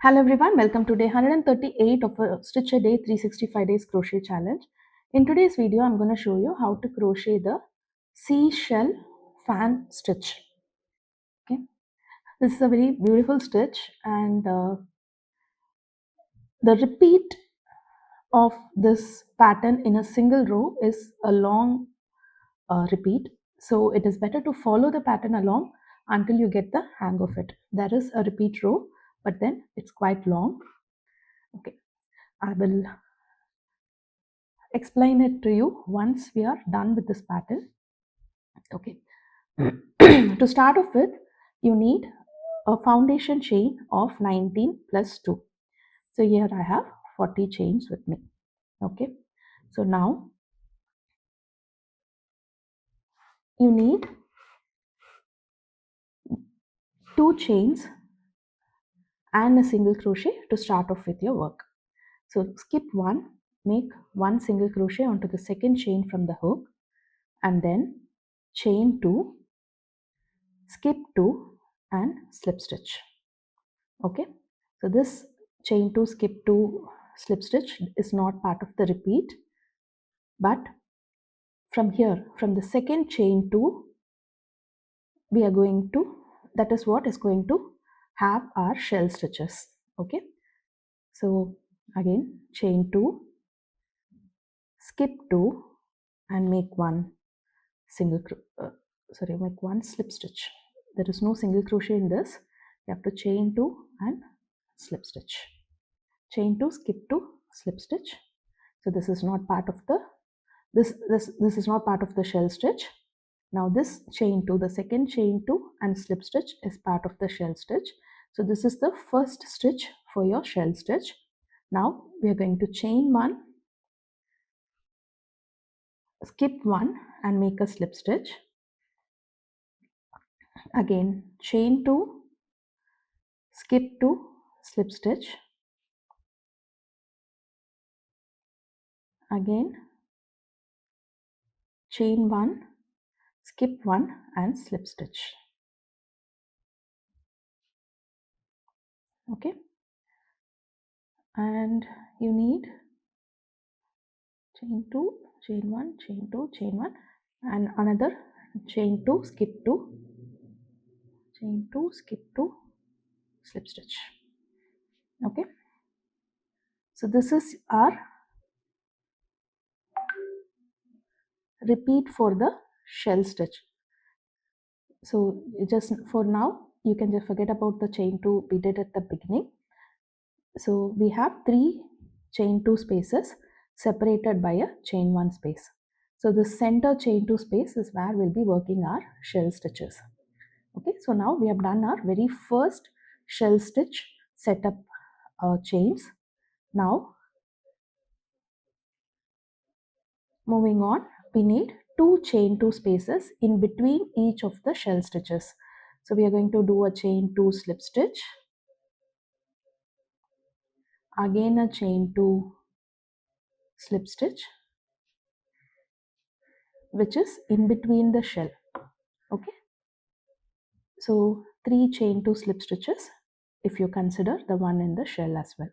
Hello everyone, welcome to day 138 of a Stitch a Day 365 days crochet challenge. In today's video, I'm going to show you how to crochet the seashell fan stitch. Okay, this is a very beautiful stitch, and the repeat of this pattern in a single row is a long repeat. So it is better to follow the pattern along until you get the hang of it. There is a repeat row, but then it's quite long. Okay, I will explain it to you once we are done with this pattern. Okay. To start off with, you need a foundation chain of 19 plus 2. So here I have 40 chains with me. Okay. So now you need 2 chains and a single crochet to start off with your work. So skip 1, make 1 single crochet onto the second chain from the hook, and then chain 2, skip 2 and slip stitch. Okay, so this chain 2 skip 2 slip stitch is not part of the repeat, but from here, from the second chain 2, we are going to, that is what is going to have our shell stitches. Okay, so again chain 2, skip 2 and make 1 single make 1 slip stitch. There is no single crochet in this. You have to chain 2 and slip stitch, chain 2, skip 2, slip stitch. So this is not part of the this is not part of the shell stitch. Now this chain 2, the second chain 2 and slip stitch is part of the shell stitch. So this is the first stitch for your shell stitch. Now we are going to chain 1, skip 1 and make a slip stitch. Again chain 2, skip 2, slip stitch. Again chain 1, skip 1 and slip stitch. Okay, and you need chain 2, chain 1, chain 2, chain 1 and another chain 2, skip 2, chain 2, skip 2, slip stitch. Okay, so this is our repeat for the shell stitch. So just for now you can just forget about the chain 2 we did at the beginning. So we have 3 chain 2 spaces separated by a chain 1 space. So the center chain 2 space is where we'll be working our shell stitches. Okay, so now we have done our very first shell stitch setup chains. Now moving on, we need 2 chain 2 spaces in between each of the shell stitches. So we are going to do a chain 2 slip stitch, again a chain 2 slip stitch, which is in between the shell. Okay, so 3 chain 2 slip stitches if you consider the one in the shell as well.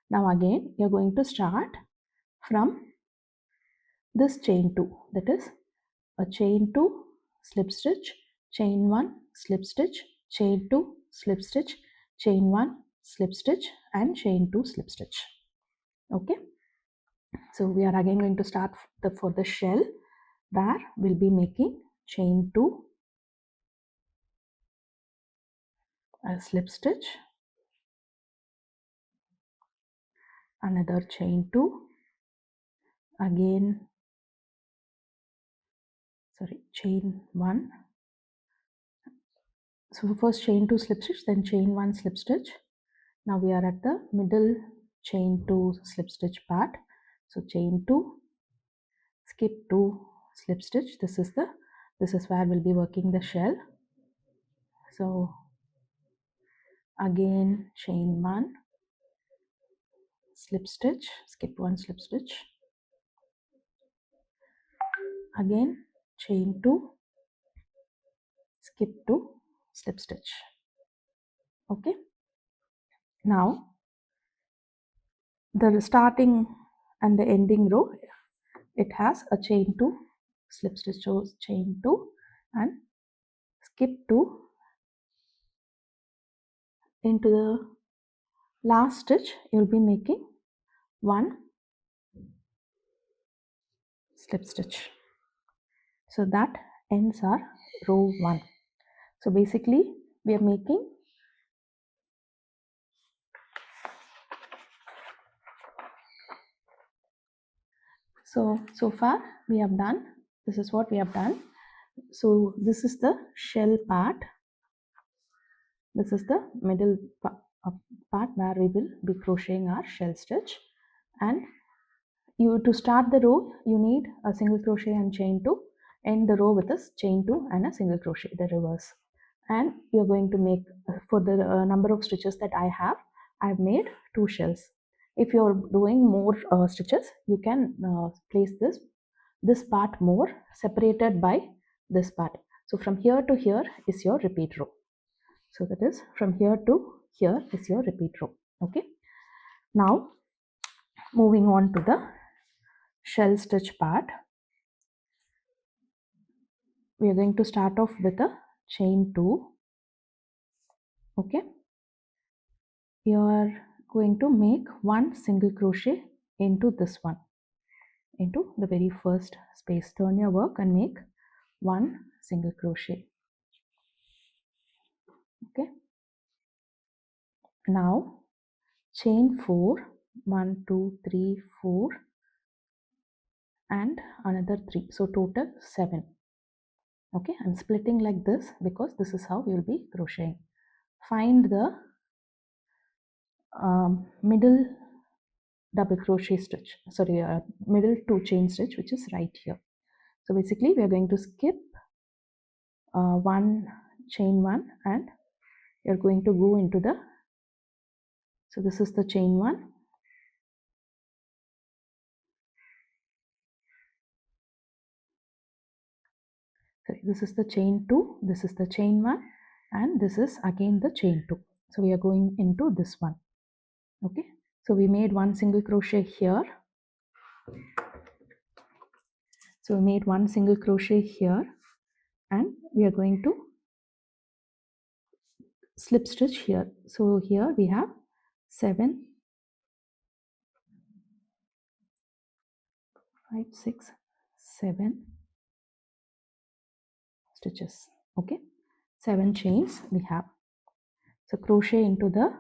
Now again you're going to start from this chain 2, that is a chain 2 slip stitch, chain 1 slip stitch, chain 2 slip stitch, chain 1 slip stitch and chain 2 slip stitch. Okay, so we are again going to start for the shell, where we'll be making chain 2, a slip stitch, another chain 2, again chain 1. So first chain 2 slip stitch, then chain 1 slip stitch. Now we are at the middle chain 2 slip stitch part. So chain 2, skip 2, slip stitch. This is where we'll be working the shell. So again chain 1, slip stitch, skip 1 slip stitch. Again chain 2, skip 2, slip stitch. Okay, now the starting and the ending row, it has a chain 2, slip stitch, so chain 2 and skip 2 into the last stitch. You'll be making 1 slip stitch, so that ends our row 1. So basically we are making so far we have done, this is what we have done. So this is the shell part, this is the middle part where we will be crocheting our shell stitch, and you, to start the row, you need a single crochet and chain 2, end the row with a chain 2 and a single crochet, the reverse. And you're going to make, for the number of stitches that I have made 2 shells. If you're doing more stitches, you can place this part more separated by this part. So from here to here is your repeat row. So that is from here to here is your repeat row. Okay. Now moving on to the shell stitch part, we are going to start off with a chain 2. Okay, you are going to make 1 single crochet into this one, into the very first space. Turn your work and make 1 single crochet. Okay, now chain 4, 1 2 3 4 and another 3, so total 7. Okay, I'm splitting like this because this is how we will be crocheting. Find the middle double crochet stitch, sorry, middle 2 chain stitch, which is right here. So basically we are going to skip 1 chain 1 and you're going to go into the, so this is the chain 1, sorry, this is the chain 2, this is the chain 1 and this is again the chain 2. So we are going into this one. Okay, so we made 1 single crochet here, so we made 1 single crochet here and we are going to slip stitch here. So here we have 7 5 6 7 stitches. Okay, 7 chains we have. So crochet into the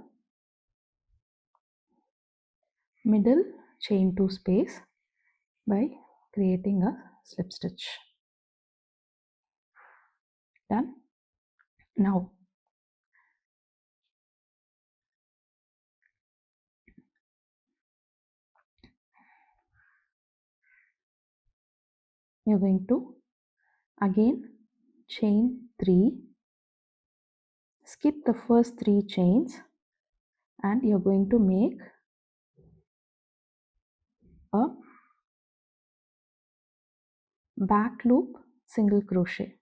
middle chain 2 space by creating a slip stitch. Done. Now you're going to again chain 3, skip the first 3 chains and you're going to make a back loop single crochet.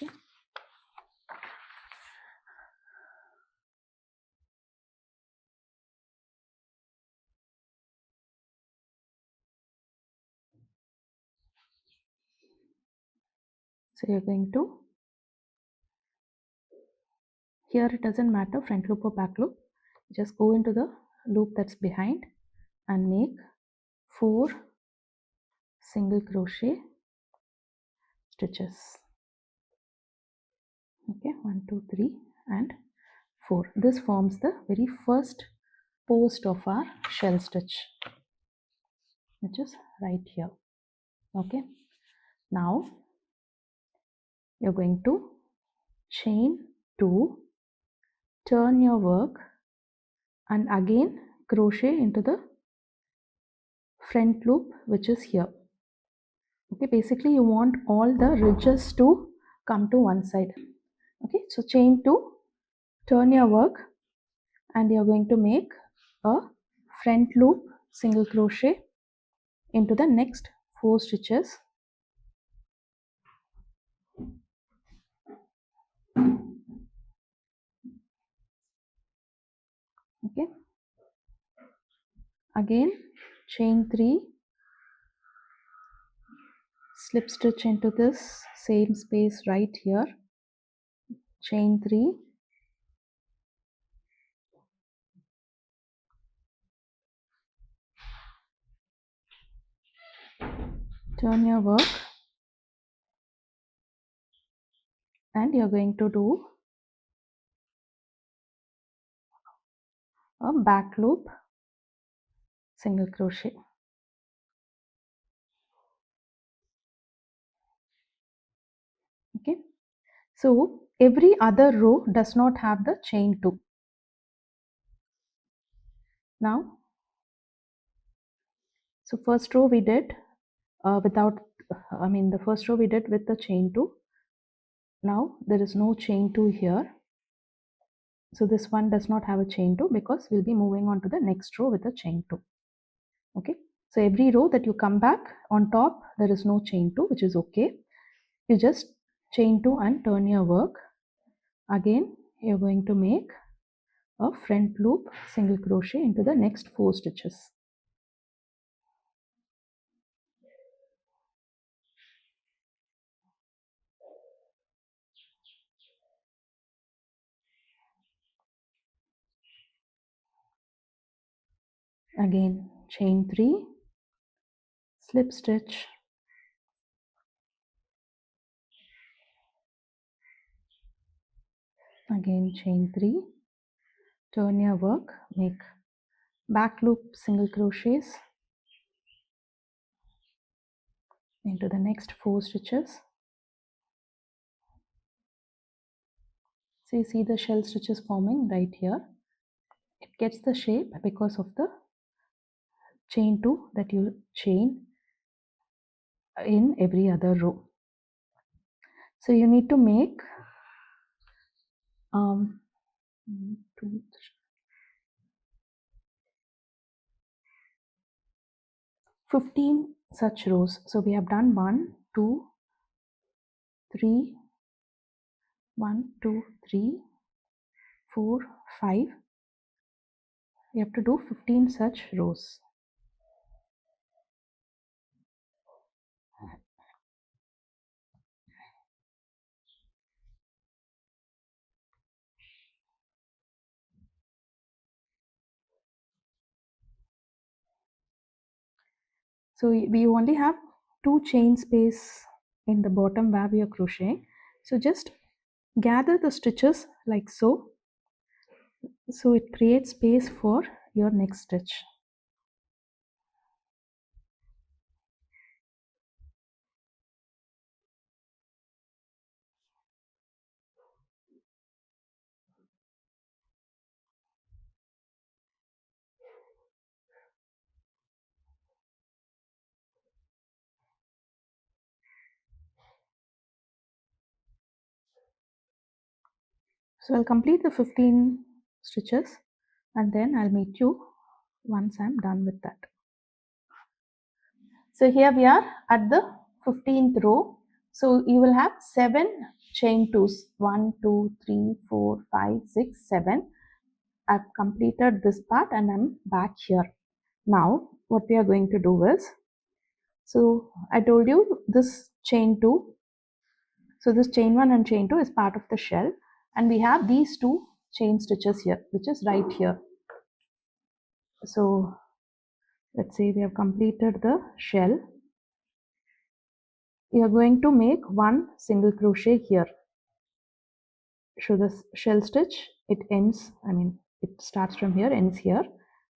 Okay. So you're going to, here it doesn't matter front loop or back loop, just go into the loop that's behind and make 4 single crochet stitches. Okay, 1 2 3 and 4. This forms the very first post of our shell stitch, which is right here. Okay, now you're going to chain 2, turn your work and again crochet into the front loop, which is here. Okay, basically you want all the ridges to come to one side. Okay, so chain 2, turn your work and you're going to make a front loop single crochet into the next 4 stitches. Okay, again chain 3, slip stitch into this same space right here, chain 3, turn your work, and you're going to do a back loop single crochet. Okay, so every other row does not have the chain 2. Now, so first row we did without, the first row we did with the chain 2. Now there is no chain 2 here. So this one does not have a chain 2 because we'll be moving on to the next row with a chain 2. Okay, so every row that you come back on top, there is no chain 2, which is okay. You just chain 2 and turn your work. Again, you're going to make a front loop single crochet into the next 4 stitches. Again, chain 3, slip stitch, again chain 3, turn your work, make back loop single crochets into the next 4 stitches. So you see the shell stitches forming right here. It gets the shape because of the chain 2 that you chain in every other row. So you need to make 15 such rows. So we have done 1, 2, 3, 1, 2, 3, 4, 5. You have to do 15 such rows. So we only have 2 chain space in the bottom where we are crocheting. So just gather the stitches like so. So it creates space for your next stitch. So I'll complete the 15 stitches and then I'll meet you once I'm done with that. So here we are at the 15th row. So you will have 7 chain 2s. 1, 2, 3, 4, 5, 6, 7. I've completed this part and I'm back here. Now what we are going to do is, so I told you this chain 2. So this chain 1 and chain 2 is part of the shell, and we have these 2 chain stitches here, which is right here. So let's say we have completed the shell. We are going to make 1 single crochet here. So this shell stitch, it ends, it starts from here, ends here,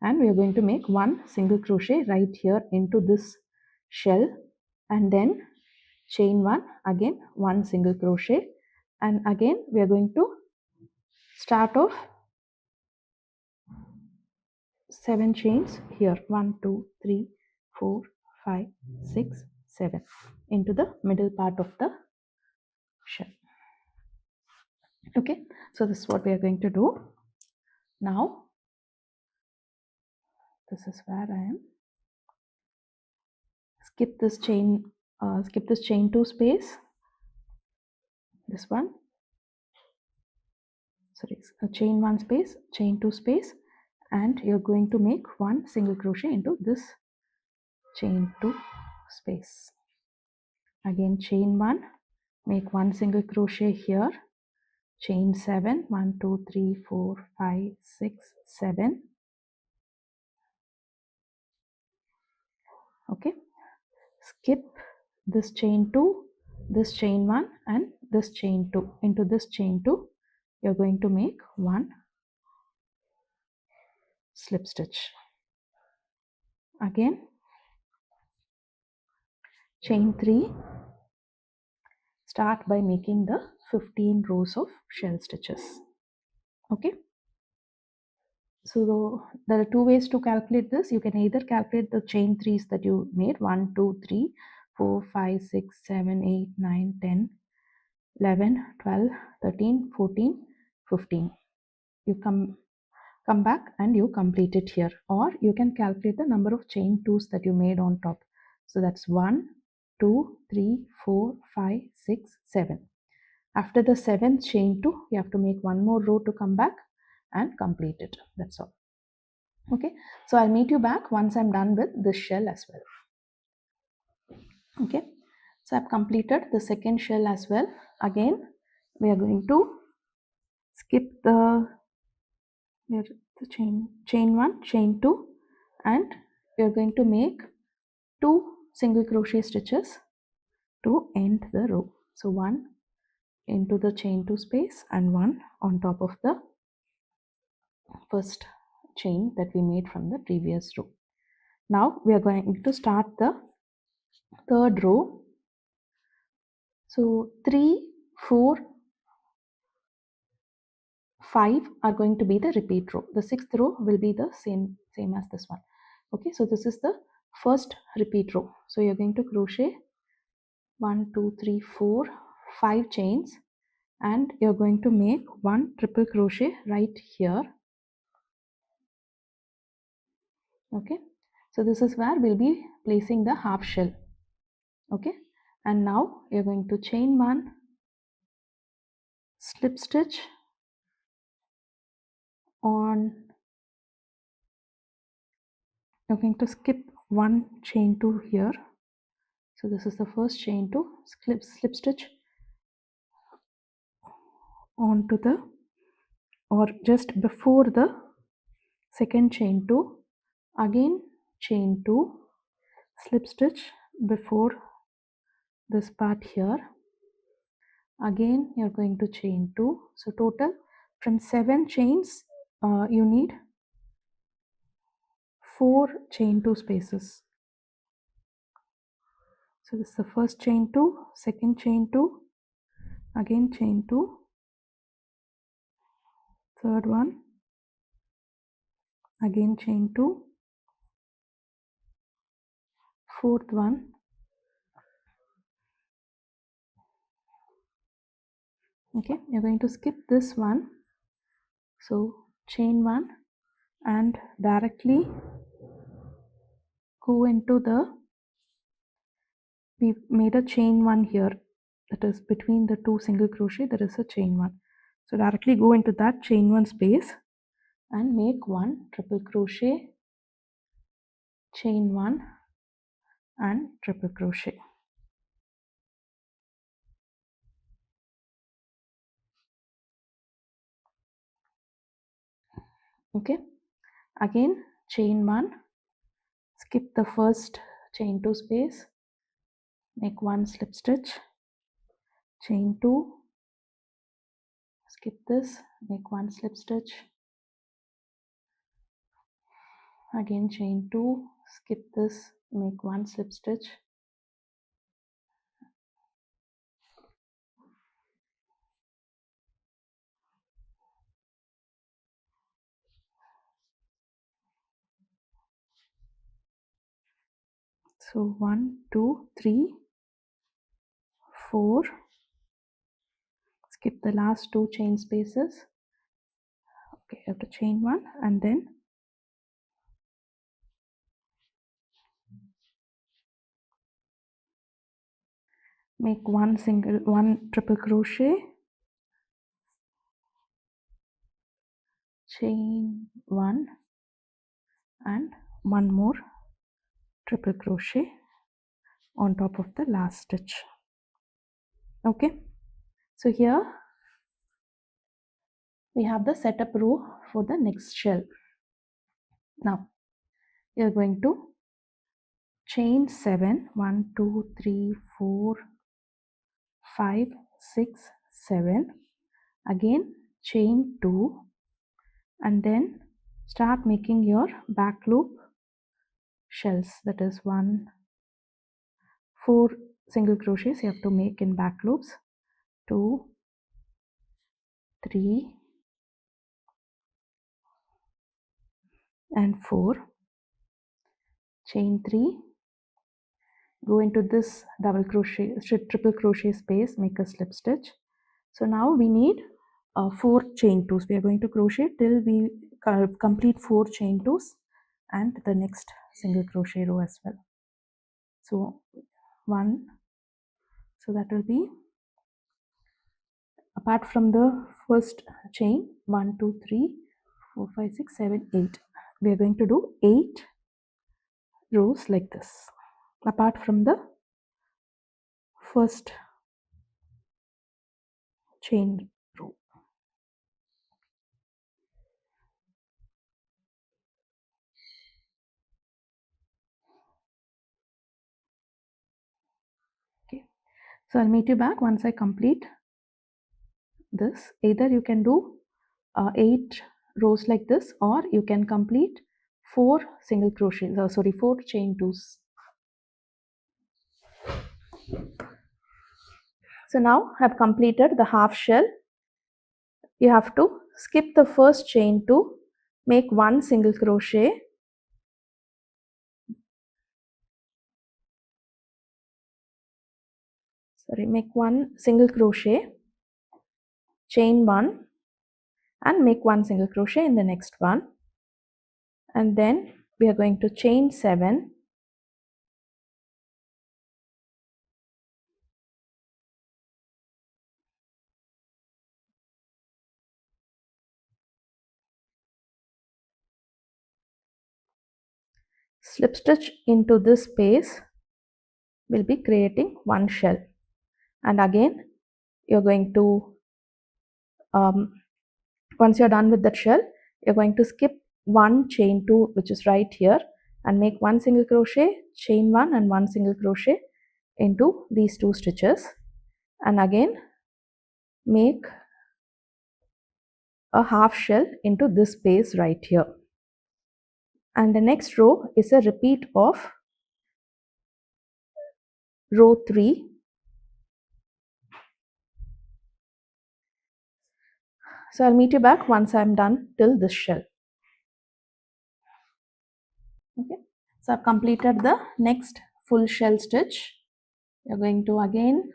and we are going to make 1 single crochet right here into this shell, and then chain 1, again 1 single crochet, and again we are going to start off 7 chains here, 1, 2, 3, 4, 5, 6, 7 into the middle part of the shell. Okay, so this is what we are going to do. Now this is where I am. Skip this chain 2 space, this one, sorry, chain 1 space, chain 2 space, and you're going to make one single crochet into this chain 2 space. Again chain 1, make one single crochet here, chain 7, 1 2 3 4 5 6 7. Okay, skip this chain 2, this chain 1 and this chain 2. Into this chain 2 you're going to make one slip stitch. Again chain 3, start by making the 15 rows of shell stitches. Okay, so there are two ways to calculate this. You can either calculate the chain 3s that you made, 1 2 3 4 5 6 7 8 9 10 11 12 13 14 15. You come back and you complete it here, or you can calculate the number of chain 2s that you made on top. So that's 1 2 3 4 5 6 7. After the 7th chain 2 you have to make one more row to come back and complete it. That's all. Okay, so I'll meet you back once I'm done with this shell as well. Okay, so I've completed the second shell as well. Again we are going to skip the chain 1 chain 2 and we are going to make 2 single crochet stitches to end the row. So one into the chain 2 space and one on top of the first chain that we made from the previous row. Now we are going to start the third row. So 3 4 5 are going to be the repeat row. The sixth row will be the same as this one. Okay, so this is the first repeat row. So you're going to crochet 1 2 3 4 5 chains and you're going to make one triple crochet right here. Okay, so this is where we'll be placing the half shell. Okay, and now you're going to chain 1, slip stitch on, you're going to skip one chain 2 here. So this is the first chain 2, slip stitch onto the, or just before the second chain 2, again chain 2, slip stitch before this part here, again you're going to chain 2. So total from 7 chains you need 4 chain 2 spaces. So this is the first chain 2, second chain 2, again chain 2, third one, again chain 2, fourth one, okay, you're going to skip this one. So chain 1 and directly go into the, we made a chain 1 here, that is between the 2 single crochet there is a chain 1. So directly go into that chain 1 space and make one triple crochet, chain 1 and triple crochet. Okay, again chain 1, skip the first chain 2 space, make one slip stitch, chain 2, skip this, make one slip stitch, again chain 2, skip this, make one slip stitch, so 1 2 3 4, skip the last 2 chain spaces. Okay, you have to chain 1 and then make one triple crochet, chain 1, and one more triple crochet on top of the last stitch. Okay, so here we have the setup row for the next shell. Now we are going to chain 7, 1 2 3 4 5 6 7, again chain 2, and then start making your back loop shells. That is 4 single crochets you have to make in back loops. 2 3 and 4, chain 3, go into this double crochet triple crochet space, make a slip stitch. So now we need 4 chain 2s. We are going to crochet till we complete 4 chain 2s and the next single crochet row as well. So 1, so that will be, apart from the first chain, 1 2 3 4 5 6 7 8, we are going to do 8 rows like this apart from the first chain row. Okay, so I'll meet you back once I complete this. Either you can do 8 rows like this, or you can complete 4 single crochets, 4 chain 2s. So now I've completed the half shell. You have to skip the first chain 2, make 1 single crochet, make 1 single crochet, chain 1, and make 1 single crochet in the next one, and then we are going to chain 7, slip stitch into this space, will be creating 1 shell, and again you're going to once you're done with that shell, you're going to skip 1 chain 2, which is right here, and make 1 single crochet, chain 1, and 1 single crochet into these 2 stitches, and again make a half shell into this space right here. And the next row is a repeat of row 3. So I'll meet you back once I'm done till this shell. Okay, so I've completed the next full shell stitch. You're going to again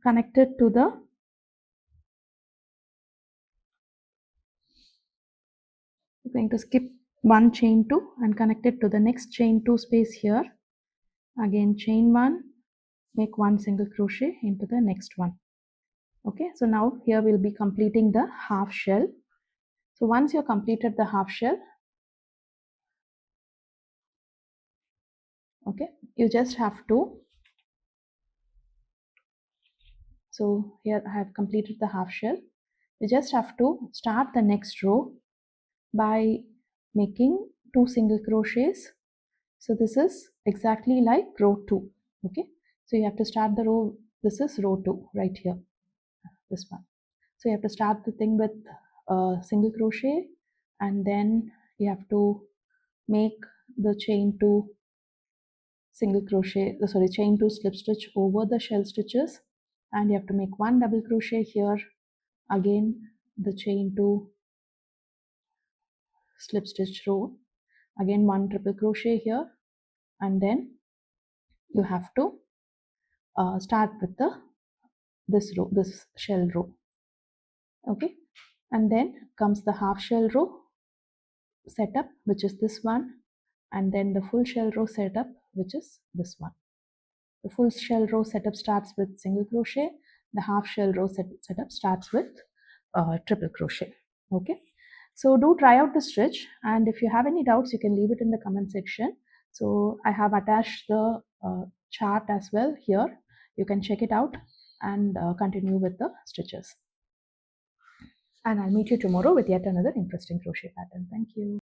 connect it to the you're going to skip 1 chain 2 and connect it to the next chain 2 space here. Again chain 1, make 1 single crochet into the next one. Okay, so now here we'll be completing the half shell. So once you've completed the half shell, okay, you just have to, so here I have completed the half shell. You just have to start the next row by making 2 single crochets. So this is exactly like row 2. Okay, so you have to start the row, this is row 2 right here, this one. So you have to start the thing with a single crochet, and then you have to make the chain 2 single crochet, chain 2 slip stitch over the shell stitches, and you have to make 1 double crochet here, again the chain 2 slip stitch row, again 1 triple crochet here, and then you have to start with this row, this shell row. Okay, and then comes the half shell row setup, which is this one, and then the full shell row setup, which is this one. The full shell row setup starts with single crochet, the half shell row setup starts with triple crochet. Okay, so do try out the stitch, and if you have any doubts you can leave it in the comment section. So I have attached the chart as well here. You can check it out and continue with the stitches. And I'll meet you tomorrow with yet another interesting crochet pattern. Thank you.